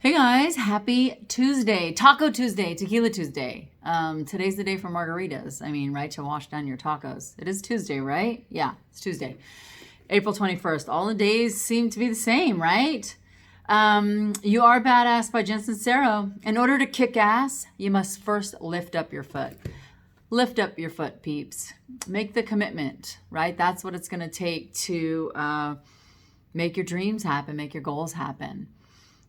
Hey guys, happy Tuesday, Taco Tuesday, Tequila Tuesday. Today's the day for margaritas. Right, to wash down your tacos. It is Tuesday, right? Yeah, it's Tuesday. April 21st. All the days seem to be the same, right? You Are Badass by Jen Sincero. In order to kick ass, you must first lift up your foot. Lift up your foot, peeps. Make the commitment, right? That's what it's going to take to make your dreams happen, make your goals happen.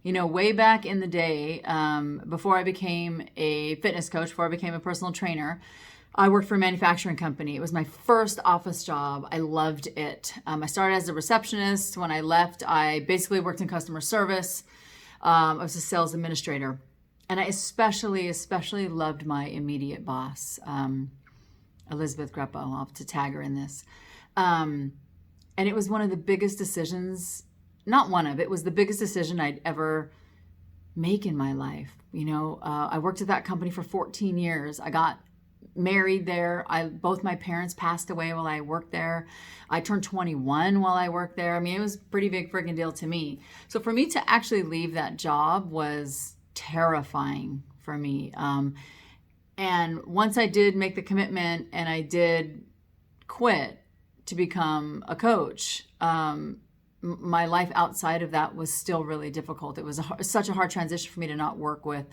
You know, way back in the day, before I became a fitness coach, before I became a personal trainer, I worked for a manufacturing company. It was my first office job. I loved it. I started as a receptionist. When I left, I basically worked in customer service. I was a sales administrator. And I especially loved my immediate boss, Elizabeth Greppo. I'll have to tag her in this. And it was one of the biggest decisions. It was the biggest decision I'd ever make in my life. I worked at that company for 14 years. I got married there. Both my parents passed away while I worked there. I turned 21 while I worked there. It was a pretty big freaking deal to me. So for me to actually leave that job was terrifying for me. And once I did make the commitment and I did quit to become a coach, my life outside of that was still really difficult. It was such a hard transition for me to not work with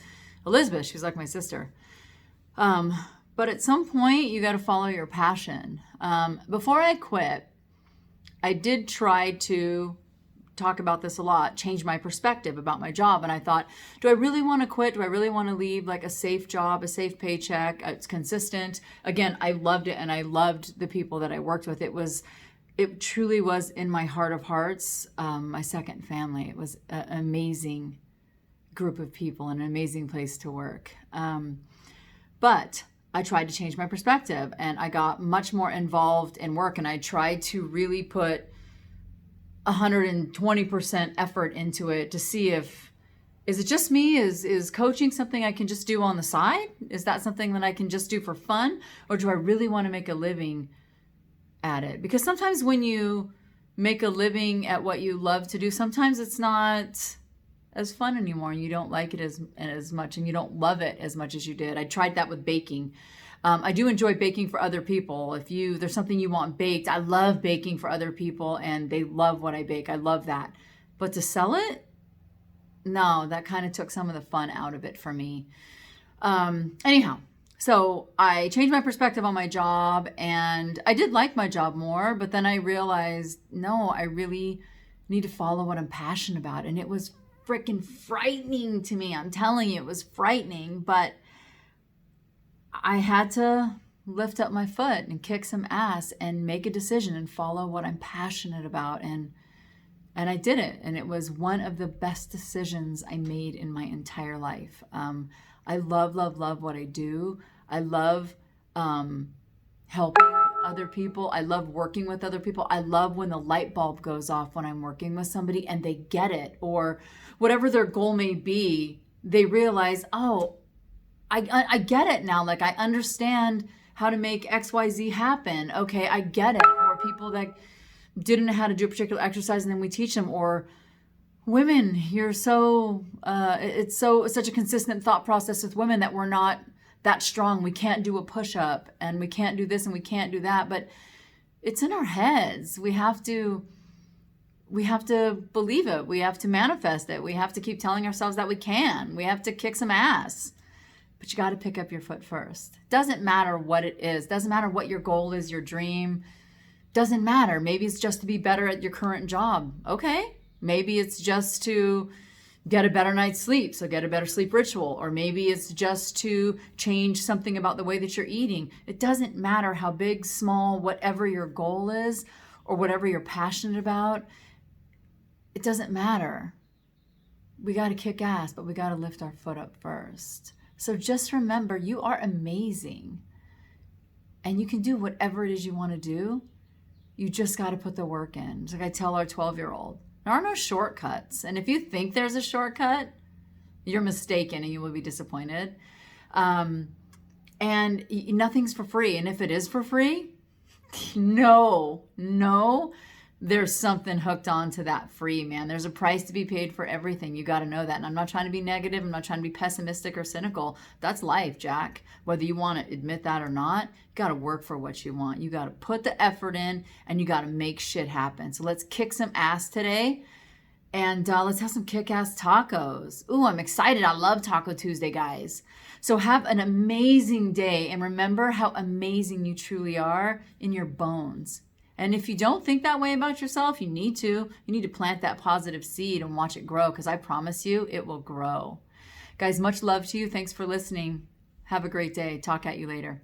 Elizabeth. She's like my sister. But at some point, you got to follow your passion. Before I quit, I did try to talk about this a lot, change my perspective about my job. And I thought, do I really want to quit? Do I really want to leave like a safe job, a safe paycheck? It's consistent. Again, I loved it and I loved the people that I worked with. It truly was, in my heart of hearts, my second family. It was an amazing group of people, an amazing place to work. But I tried to change my perspective and I got much more involved in work, and I tried to really put 120% effort into it to see is it just me? Is coaching something I can just do on the side? Is that something that I can just do for fun? Or do I really want to make a living at it? Because sometimes when you make a living at what you love to do, sometimes it's not as fun anymore and you don't like it as much and you don't love it as much as you did. I tried that with baking. I do enjoy baking for other people. If there's something you want baked, I love baking for other people and they love what I bake. I love that. But to sell it, no, that kind of took some of the fun out of it for me. Anyhow, so I changed my perspective on my job and I did like my job more, but then I realized, no, I really need to follow what I'm passionate about. And it was freaking frightening to me. I'm telling you, it was frightening, but I had to lift up my foot and kick some ass and make a decision and follow what I'm passionate about. And I did it. And it was one of the best decisions I made in my entire life. I love what I do. I love helping other people. I love working with other people. I love when the light bulb goes off when I'm working with somebody and they get it, or whatever their goal may be, they realize, oh, I get it now. Like, I understand how to make XYZ happen. Okay, I get it. Or people that didn't know how to do a particular exercise and then we teach them. Or women, you're so, it's such a consistent thought process with women that we're not that strong. We can't do a push-up and we can't do this and we can't do that, but it's in our heads. We have to believe it. We have to manifest it. We have to keep telling ourselves that we can. We have to kick some ass, but you got to pick up your foot first. Doesn't matter what it is. Doesn't matter what your goal is, your dream. Doesn't matter. Maybe it's just to be better at your current job. Okay. Maybe it's just to get a better night's sleep, so get a better sleep ritual. Or maybe it's just to change something about the way that you're eating. It doesn't matter how big, small, whatever your goal is or whatever you're passionate about. It doesn't matter. We got to kick ass, but we got to lift our foot up first. So just remember, you are amazing and you can do whatever it is you want to do. You just got to put the work in. It's like I tell our 12-year-old, there are no shortcuts. And if you think there's a shortcut, you're mistaken and you will be disappointed. And nothing's for free. And if it is for free, no, there's something hooked on to that free, man. There's a price to be paid for everything. You got to know that. And I'm not trying to be negative. I'm not trying to be pessimistic or cynical. That's life, Jack. Whether you want to admit that or not, you got to work for what you want. You got to put the effort in and you got to make shit happen. So let's kick some ass today. And let's have some kick-ass tacos. Ooh, I'm excited. I love Taco Tuesday, guys. So have an amazing day. And remember how amazing you truly are in your bones. And if you don't think that way about yourself, you need to. You need to plant that positive seed and watch it grow, because I promise you it will grow. Guys, much love to you. Thanks for listening. Have a great day. Talk at you later.